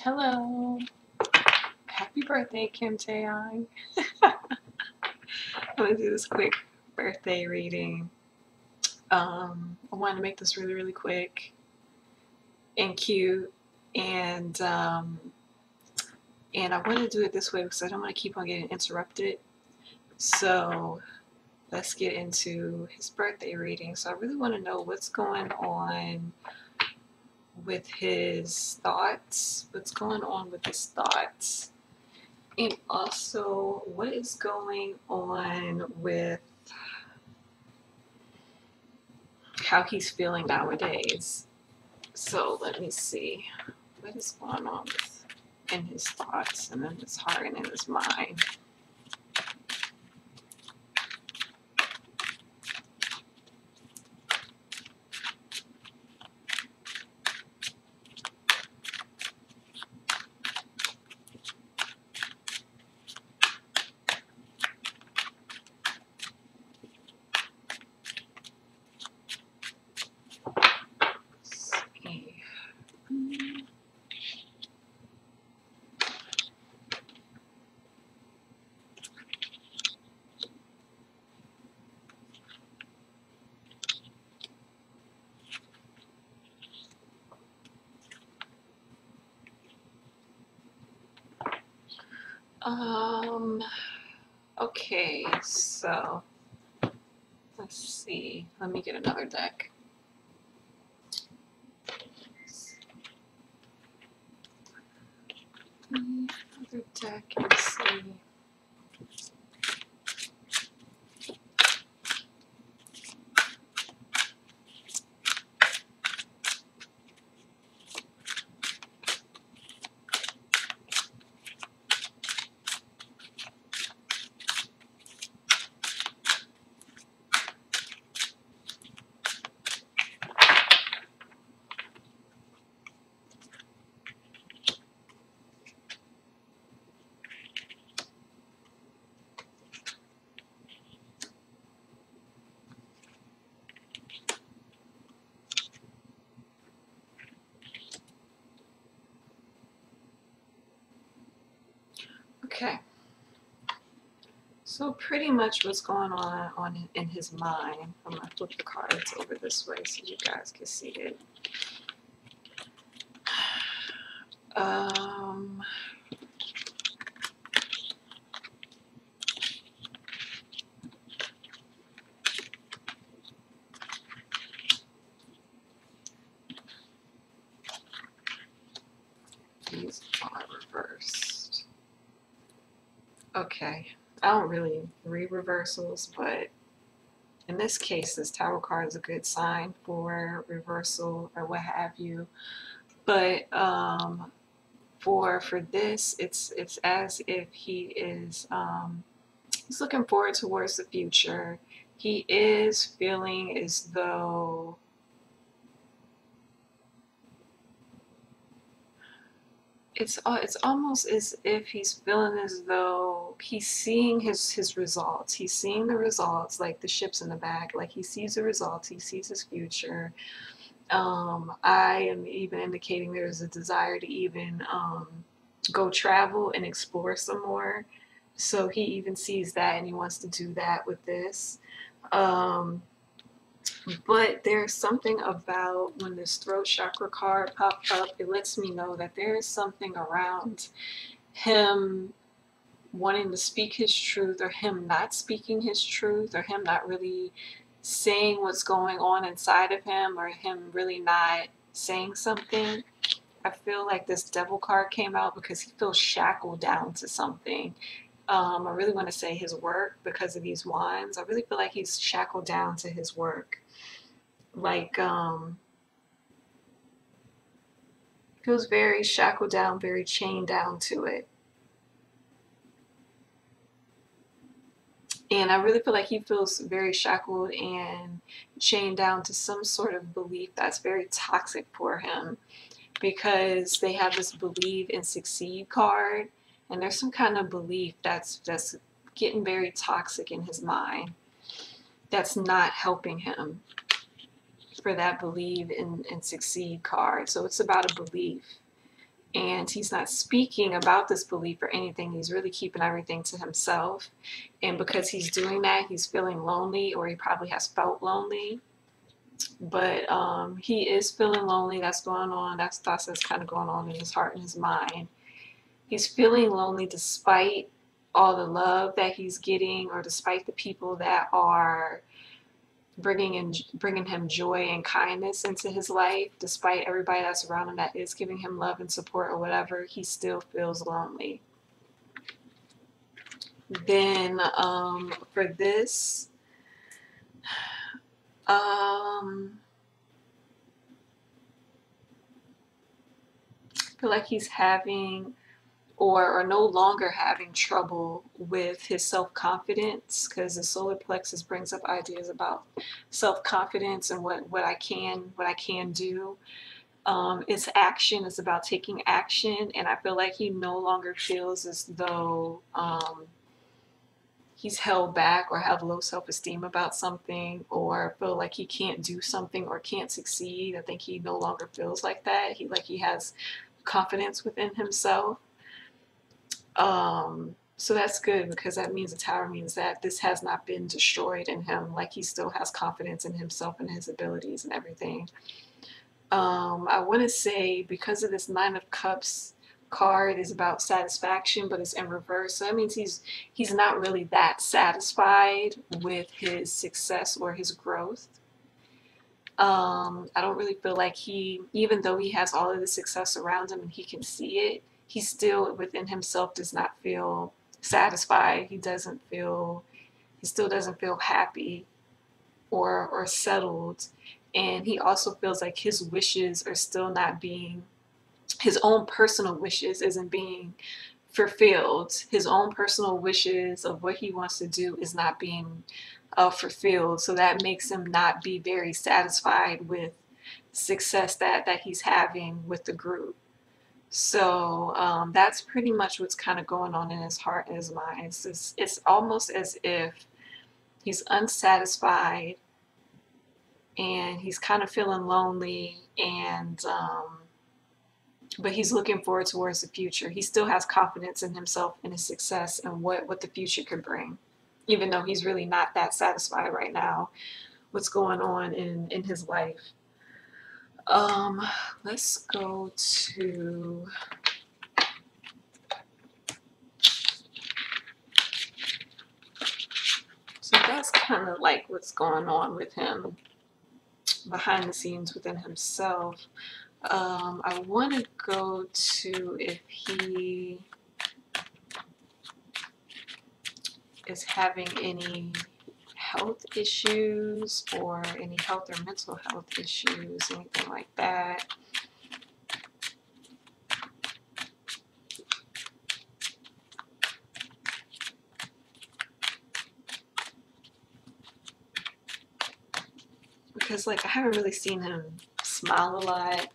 Hello. Happy birthday, Kim Taehyung. I'm gonna do this quick birthday reading. I wanted to make this really quick and cute, and I want to do it this way because I don't want to keep on getting interrupted. So let's get into his birthday reading. So I really want to know what's going on with his thoughts. What's going on with his thoughts? And also, what is going on with how he's feeling nowadays? So let me see what is going on in his thoughts and in his heart and in his mind. Okay, so let's see. Let me get another deck. Another deck and see. Okay. So pretty much what's going on in his mind. I'm gonna flip the cards over this way so you guys can see it. These are reversed. Okay, I don't really read reversals, but in this case, this tarot card is a good sign for reversal or what have you. But for this, it's as if he is he's looking forward towards the future. He is feeling as though it's almost as if he's feeling as though he's seeing his results. He's seeing the results, like the ships in the back. Like he sees the results. He sees his future. I am even indicating there's a desire to even go travel and explore some more. So he even sees that and he wants to do that with this. But there's something about when this throat chakra card popped up, it lets me know that there is something around him wanting to speak his truth, or him not speaking his truth, or him not really saying what's going on inside of him, or him really not saying something. I feel like this devil card came out because he feels shackled down to something. I really want to say his work because of these wands. I really feel like he's shackled down to his work. Like, feels very shackled down, very chained down to it. And I really feel like he feels very shackled and chained down to some sort of belief that's very toxic for him, because they have this believe and succeed card, and there's some kind of belief that's getting very toxic in his mind that's not helping him for that believe and succeed card. So it's about a belief. and he's not speaking about this belief or anything. He's really keeping everything to himself. And because he's doing that, he's feeling lonely, or he probably has felt lonely. But he is feeling lonely. That's going on. That's kind of going on in his heart and his mind. He's feeling lonely despite all the love that he's getting, or despite the people that are bringing him joy and kindness into his life. Despite everybody that's around him that is giving him love and support or whatever, he still feels lonely. Then for this, I feel like he's having, or no longer having, trouble with his self-confidence, because the solar plexus brings up ideas about self-confidence and what I can do. It's action. It's about taking action, and I feel like he no longer feels as though he's held back or have low self-esteem about something, or feel like he can't do something or can't succeed. I think he no longer feels like that. He has confidence within himself. So that's good, because that means the tower means that this has not been destroyed in him. Like, he still has confidence in himself and his abilities and everything. I want to say, because of this Nine of Cups card is about satisfaction, but it's in reverse. So that means he's not really that satisfied with his success or his growth. I don't really feel like even though he has all of the success around him and he can see it, he still within himself does not feel satisfied. He still doesn't feel happy or settled. And he also feels like his wishes are still not being, his own personal wishes isn't being fulfilled. His own personal wishes of what he wants to do is not being fulfilled. So that makes him not be very satisfied with success that he's having with the group. So that's pretty much what's kind of going on in his heart and his mind. It's almost as if he's unsatisfied, and he's kind of feeling lonely, and but he's looking forward towards the future. He still has confidence in himself and his success and what the future could bring, even though he's really not that satisfied right now what's going on in his life. Let's go to, so that's kind of like what's going on with him behind the scenes within himself. I want to go to if he is having any health issues, or any health or mental health issues, anything like that. Because, like, I haven't really seen him smile a lot.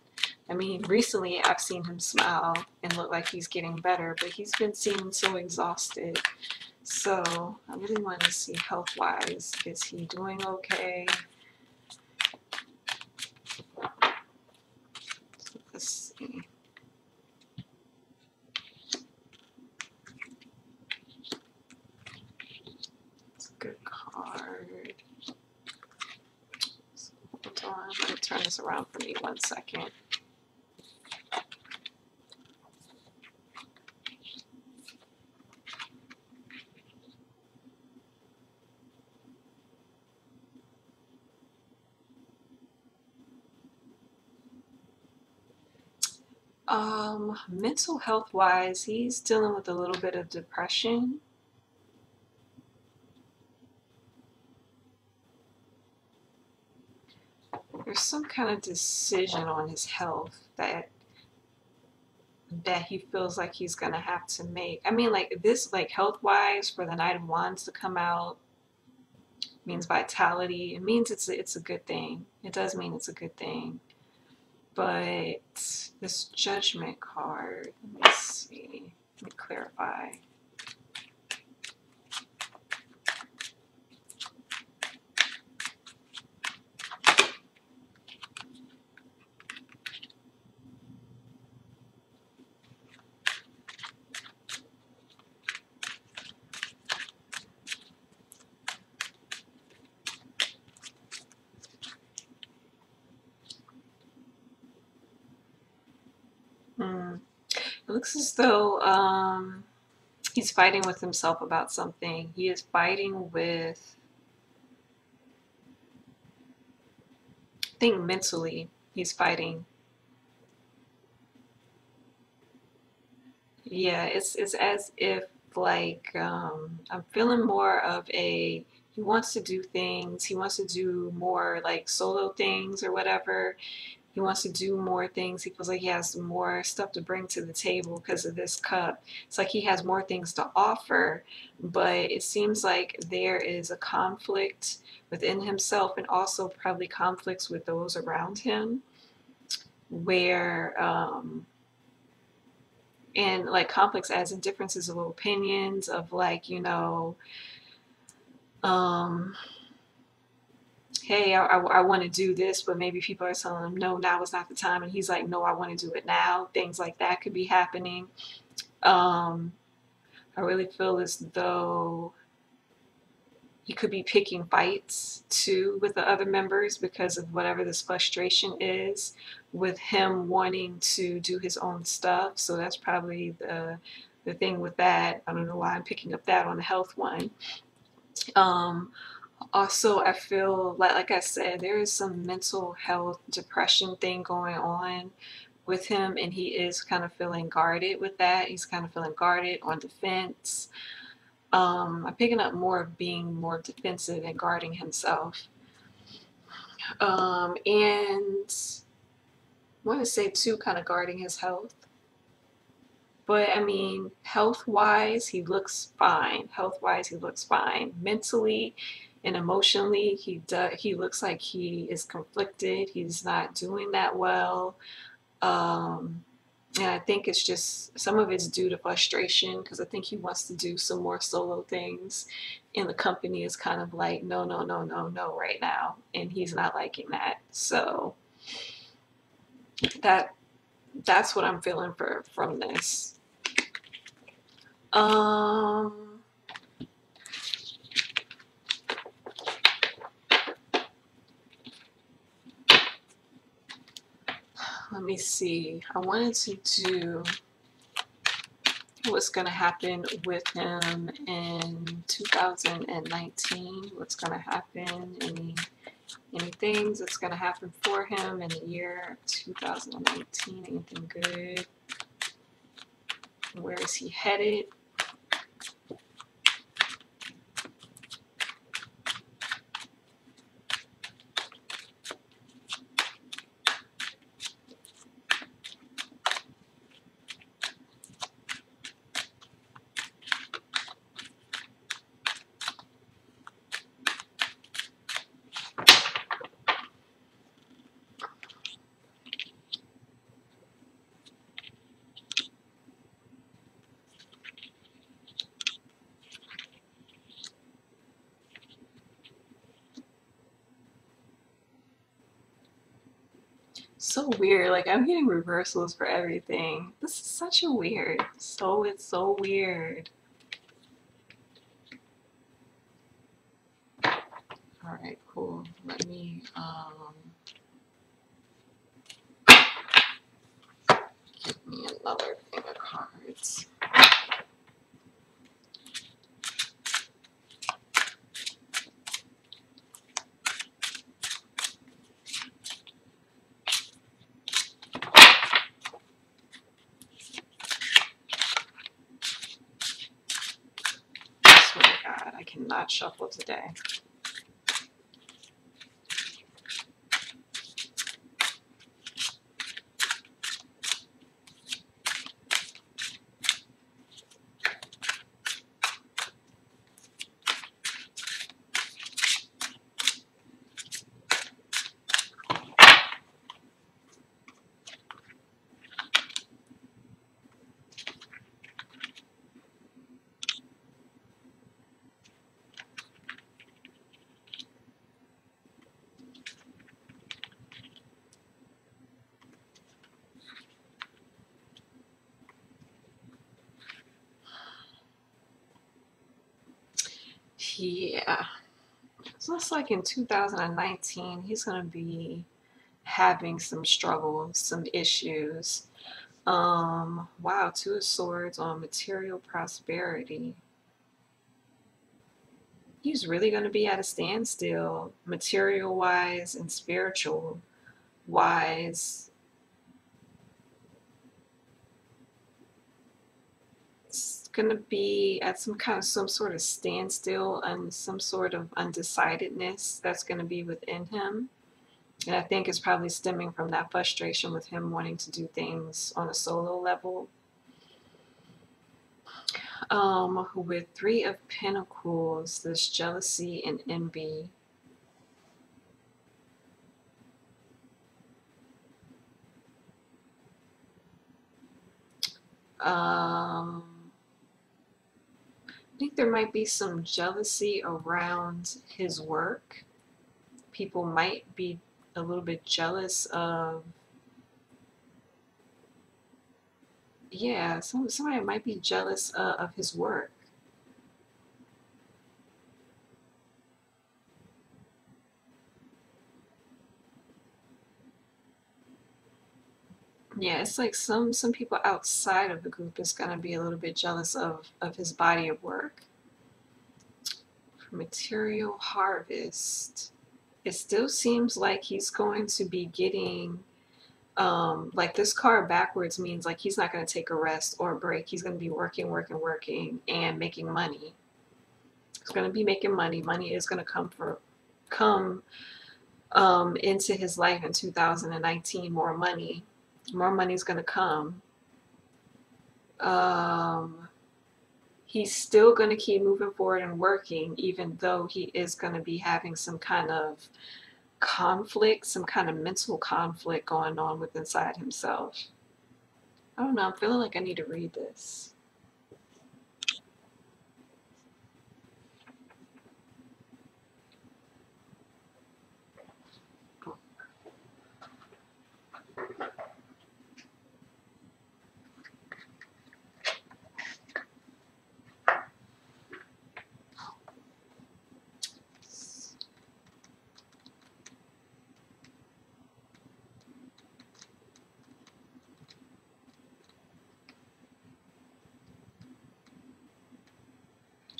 I mean, recently I've seen him smile and look like he's getting better, but he's been seeming so exhausted. So I really want to see health-wise, is he doing okay? So let's see. It's a good card. So hold on, let me turn this around for me 1 second. Mental health wise, he's dealing with a little bit of depression. There's some kind of decision on his health that he feels like he's gonna have to make. I mean, like, this, like, health wise, for the Knight of Wands to come out means vitality. It means it's a good thing. It does mean it's a good thing. But this Judgment card, let me see, let me clarify. It looks as though he's fighting with himself about something. He is fighting with, I think mentally, he's fighting. Yeah, it's as if like I'm feeling more of a he wants to do things. He wants to do more like solo things or whatever. He wants to do more things. He feels like he has more stuff to bring to the table because of this cup. It's like he has more things to offer, but it seems like there is a conflict within himself and also probably conflicts with those around him where and like conflicts as in differences of opinions of like, um, hey, I want to do this, but maybe people are telling him, no, now is not the time. And he's like, no, I want to do it now. Things like that could be happening. Um, I really feel as though he could be picking fights too with the other members because of whatever this frustration is with him wanting to do his own stuff. So that's probably the thing with that. I don't know why I'm picking up that on the health one. Um, Also, I feel like I said, there is some mental health depression thing going on with him, and he is kind of feeling guarded with that. He's kind of feeling guarded on defense. I'm picking up more of being more defensive and guarding himself. And I want to say too, kind of guarding his health. But I mean, health wise, he looks fine. Health wise, he looks fine. Mentally and emotionally, he looks like he is conflicted. He's not doing that well. Um, and I think it's just some of it's due to frustration because I think he wants to do some more solo things. And the company is kind of like, no, no, no, no, no, right now. And he's not liking that. So that that's what I'm feeling from this. Um, Let me see. I wanted to do what's going to happen with him in 2019. What's going to happen? Any things that's going to happen for him in the year 2019? Anything good? Where is he headed? So weird. Like I'm getting reversals for everything. This is such a weird. It's so weird. All right, cool. Let me give me another thing of cards. I swear to God, I cannot shuffle today. Yeah. It looks like in 2019, he's going to be having some struggles, some issues. Wow, Two of Swords on material prosperity. He's really going to be at a standstill, material wise and spiritual wise. It's going to be at some sort of standstill and some sort of undecidedness that's going to be within him. And I think it's probably stemming from that frustration with him wanting to do things on a solo level. With Three of Pentacles, this jealousy and envy. I think there might be some jealousy around his work. People might be a little bit jealous of, yeah, somebody might be jealous of his work. Yeah, it's like some people outside of the group is gonna be a little bit jealous of his body of work. Material harvest. It still seems like he's going to be getting like this card backwards means like he's not going to take a rest or a break. He's going to be working and making money. He's going to be making money. Money is going to come into his life in 2019. More money is going to come. He's still going to keep moving forward and working, even though he is going to be having some kind of conflict, some kind of mental conflict going on with inside himself. I don't know, I'm feeling like I need to read this.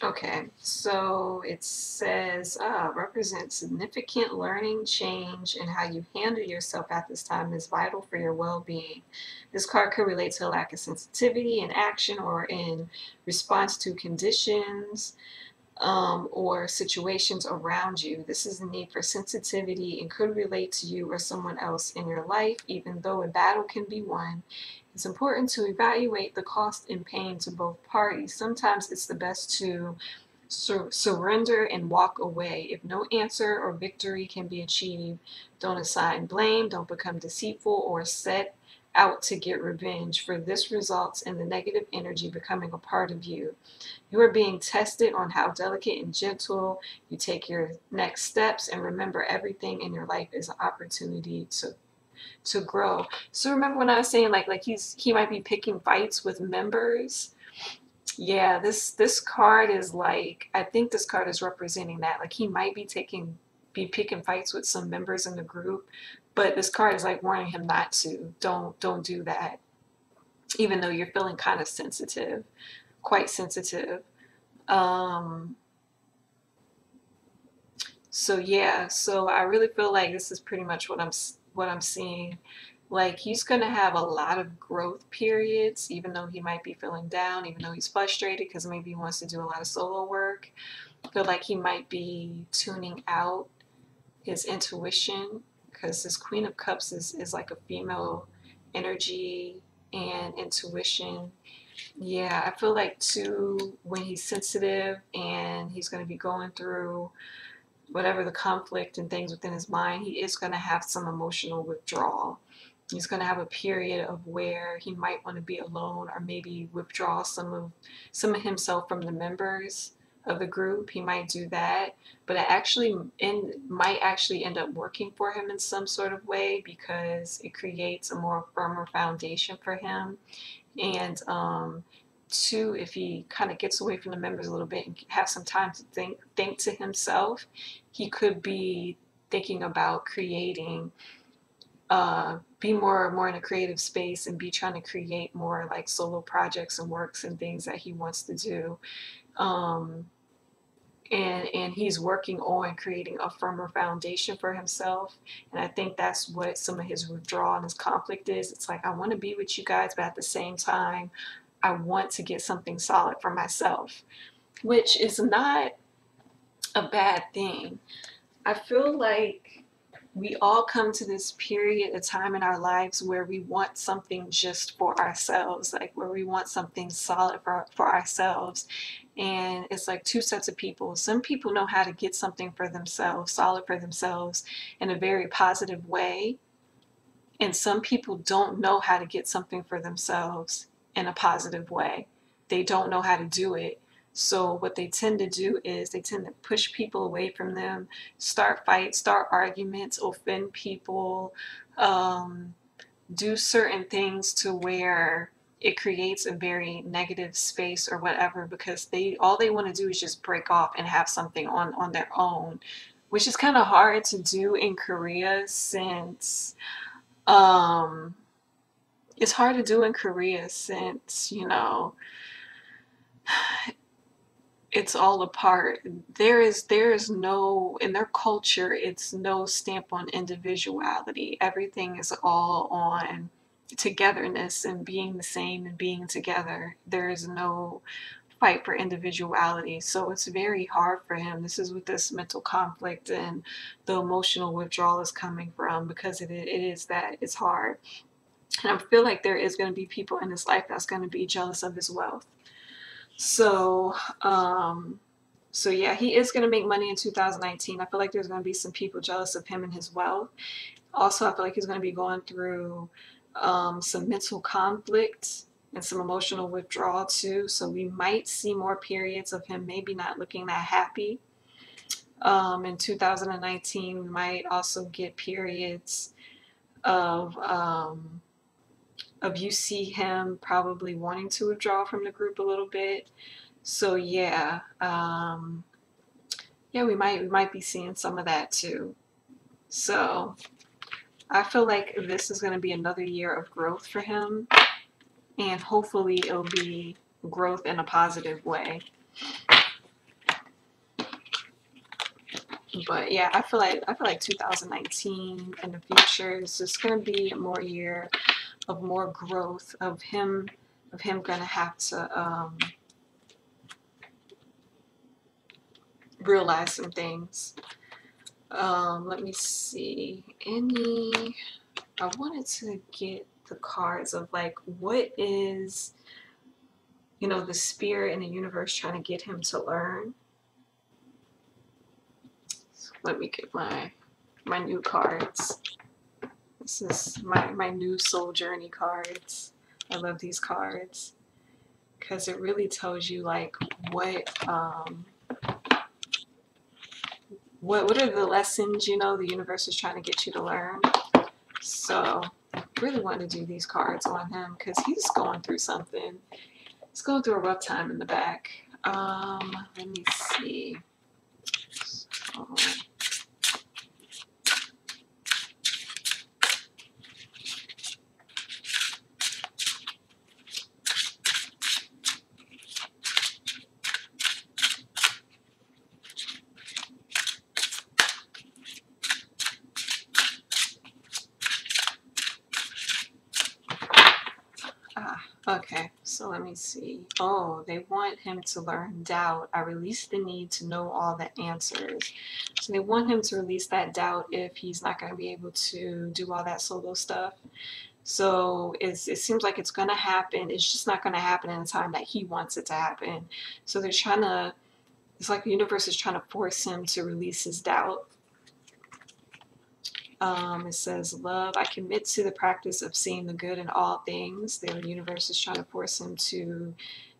Okay, so it says, represents significant learning change and how you handle yourself at this time is vital for your well-being. This card could relate to a lack of sensitivity in action or in response to conditions or situations around you. This is a need for sensitivity and could relate to you or someone else in your life. Even though a battle can be won, it's important to evaluate the cost and pain to both parties. Sometimes it's the best to surrender and walk away. If no answer or victory can be achieved, don't assign blame, don't become deceitful or set out to get revenge, for this results in the negative energy becoming a part of you. You are being tested on how delicate and gentle you take your next steps, and remember, everything in your life is an opportunity to grow. So remember when I was saying like he might be picking fights with members. Yeah, this card is like, I think this card is representing that. Like he might be picking fights with some members in the group, but this card is like warning him not to. Don't do that. Even though you're feeling kind of sensitive, quite sensitive. Um, so yeah, so I really feel like this is pretty much what I'm seeing. Like he's gonna have a lot of growth periods, even though he might be feeling down, even though he's frustrated because maybe he wants to do a lot of solo work. I feel like he might be tuning out his intuition because this Queen of Cups is like a female energy and intuition. Yeah, I feel like too when he's sensitive and he's going to be going through whatever the conflict and things within his mind, he is going to have some emotional withdrawal. He's going to have a period of where he might want to be alone or maybe withdraw some of himself from the members of the group. He might do that, but it actually might actually end up working for him in some sort of way because it creates a more firmer foundation for him. And two, if he kind of gets away from the members a little bit and have some time to think to himself, he could be thinking about creating be more in a creative space and be trying to create more like solo projects and works and things that he wants to do. Um, and he's working on creating a firmer foundation for himself. And I think that's what some of his withdrawal and his conflict is. It's like, I want to be with you guys, but at the same time, I want to get something solid for myself, which is not a bad thing. I feel like we all come to this period of time in our lives where we want something just for ourselves, like where we want something solid for ourselves. And it's like two sets of people. Some people know how to get something for themselves, solid for themselves, in a very positive way. And some people don't know how to get something for themselves in a positive way. They don't know how to do it. So what they tend to do is they tend to push people away from them, start fights, start arguments, offend people, um, do certain things to where it creates a very negative space or whatever, because they all they want to do is just break off and have something on their own, which is kind of hard to do in Korea since um it's hard to do in Korea since, it's all apart. There is no, in their culture, it's no stamp on individuality. Everything is all on togetherness and being the same and being together. There is no fight for individuality. So it's very hard for him. This is what this mental conflict and the emotional withdrawal is coming from, because it is that it's hard. And I feel like there is going to be people in his life that's going to be jealous of his wealth. So, so yeah, he is going to make money in 2019. I feel like there's going to be some people jealous of him and his wealth. Also, I feel like he's going to be going through some mental conflict and some emotional withdrawal too. So we might see more periods of him maybe not looking that happy. In 2019, we might also get periods of you see him probably wanting to withdraw from the group a little bit. So yeah, yeah, we might be seeing some of that too. So I feel like this is going to be another year of growth for him, and hopefully it'll be growth in a positive way. But yeah, I feel like 2019 in the future is just going to be more year of more growth of him going to have to realize some things. Let me see. I wanted to get the cards of like what is, the spirit and the universe trying to get him to learn. So let me get my new cards. This is my new soul journey cards. I love these cards because it really tells you like what are the lessons the universe is trying to get you to learn. So I really want to do these cards on him because he's going through something. He's going through a rough time in the back. Let me see. So, okay, so let me see. Oh, they want him to learn doubt. I release the need to know all the answers. So they want him to release that doubt if he's not going to be able to do all that solo stuff. So it seems like it's going to happen. It's just not going to happen in the time that he wants it to happen. So they're trying to, it's like the universe is trying to force him to release his doubt. It says, love, I commit to the practice of seeing the good in all things. The universe is trying to force him to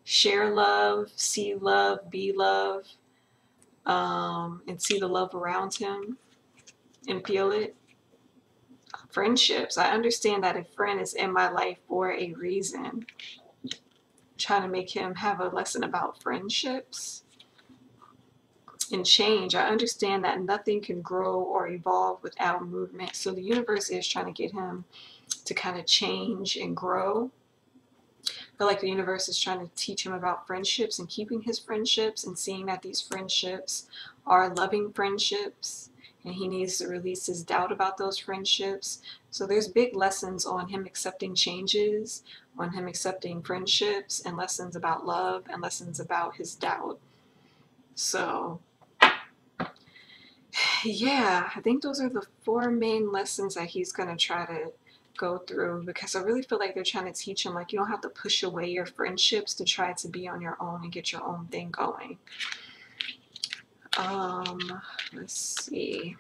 share love, see love, be love, and see the love around him and feel it. Friendships. I understand that a friend is in my life for a reason. Trying to make him have a lesson about friendships. and change. I understand that nothing can grow or evolve without movement. So the universe is trying to get him to kind of change and grow. I feel like the universe is trying to teach him about friendships and keeping his friendships and seeing that these friendships are loving friendships, and he needs to release his doubt about those friendships. So there's big lessons on him accepting changes, on him accepting friendships, and lessons about love and lessons about his doubt. So yeah, I think those are the four main lessons that he's going to try to go through, because I really feel like they're trying to teach him, like, you don't have to push away your friendships to try to be on your own and get your own thing going. Let's see.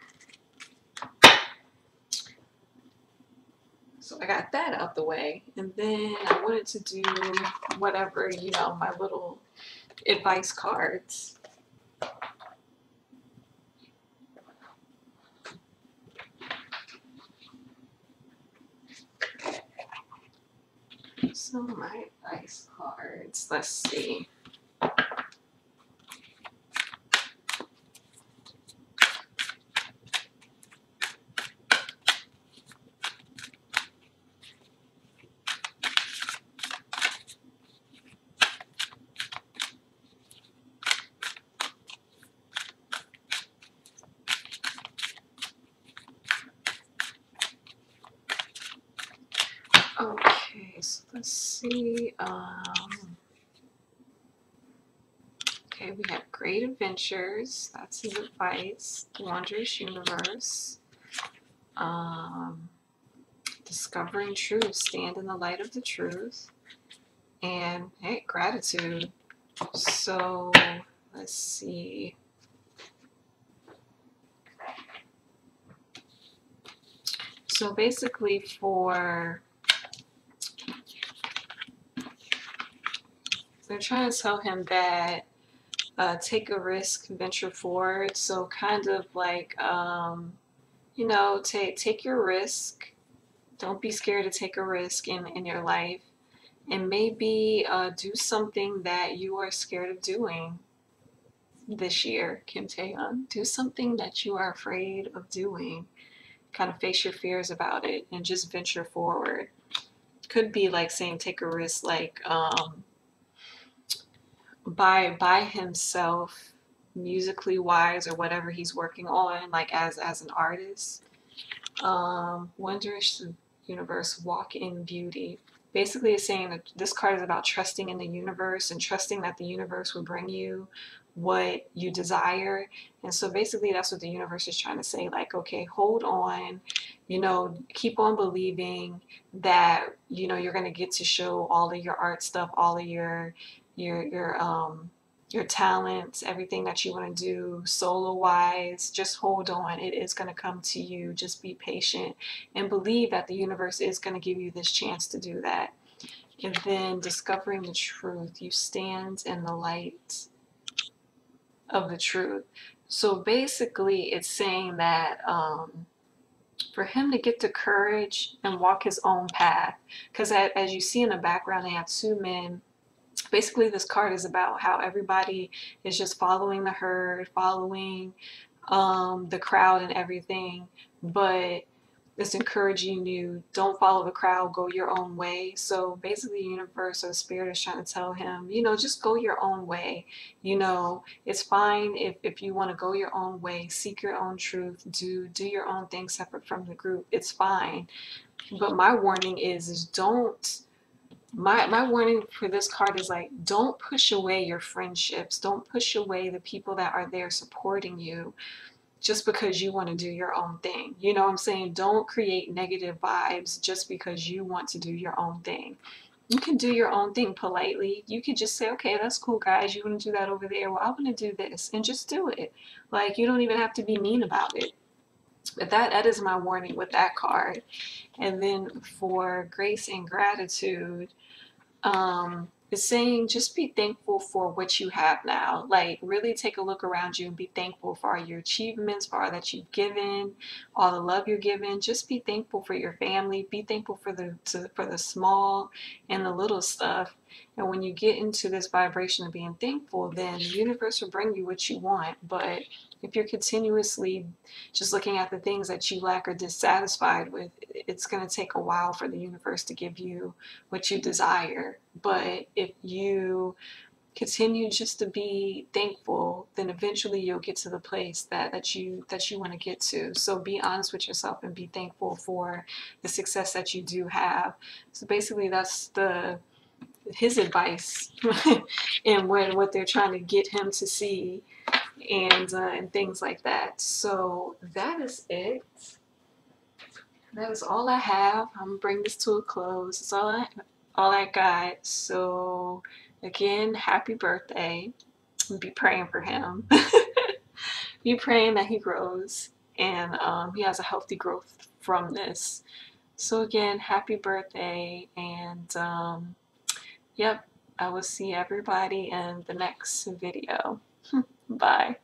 So I got that out the way, and then I wanted to do whatever, you know, my little advice cards. So my advice cards, let's see. Okay, so let's see. Okay, we have great adventures. That's his advice. Wondrous universe. Discovering truth. Stand in the light of the truth. And hey, gratitude. So let's see. So basically, they're trying to tell him that take a risk, venture forward. So kind of like, you know, take your risk. Don't be scared to take a risk in your life, and maybe do something that you are scared of doing this year, Kim Taehyung. Do something that you are afraid of doing. Kind of face your fears about it and just venture forward. Could be like saying take a risk, like by himself, musically wise, or whatever he's working on, like as an artist. Wondrous universe, walk in beauty. Basically, it's saying that this card is about trusting in the universe and trusting that the universe will bring you what you desire. And so basically that's what the universe is trying to say, like, okay, hold on, you know, keep on believing that, you know, you're going to get to show all of your art stuff, all of your talents, everything that you want to do solo wise. Just hold on, it is going to come to you. Just be patient and believe that the universe is going to give you this chance to do that. And then discovering the truth, you stand in the light of the truth. So basically it's saying that for him to get the courage and walk his own path, because as you see in the background, they have two men. Basically this card is about how everybody is just following the herd, following the crowd and everything, but it's encouraging you, don't follow the crowd, go your own way. So basically the universe or the spirit is trying to tell him, you know, just go your own way. You know, it's fine if you want to go your own way, seek your own truth, do your own thing separate from the group. It's fine. But my warning is don't, my warning for this card is like, don't push away your friendships. Don't push away the people that are there supporting you just because you want to do your own thing. You know what I'm saying? Don't create negative vibes just because you want to do your own thing. You can do your own thing politely. You could just say, okay, that's cool, guys. You want to do that over there? Well, I want to do this, and just do it. Like, you don't even have to be mean about it. But that is my warning with that card. And then for grace and gratitude, it's saying just be thankful for what you have now. Like, really take a look around you and be thankful for all your achievements, for all that you've given, all the love you're given. Just be thankful for your family. Be thankful for the small and the little stuff. And when you get into this vibration of being thankful, then the universe will bring you what you want. But if you're continuously just looking at the things that you lack or dissatisfied with, it's going to take a while for the universe to give you what you desire. But if you continue just to be thankful, then eventually you'll get to the place that you want to get to. So be honest with yourself and be thankful for the success that you do have. So basically that's his advice and what they're trying to get him to see, and things like that. So that is it. That is all I have. I'm gonna bring this to a close. That's all I got. So again, happy birthday. Be praying for him. Be praying that he grows and he has a healthy growth from this. So again, happy birthday, and yep, I will see everybody in the next video. Bye.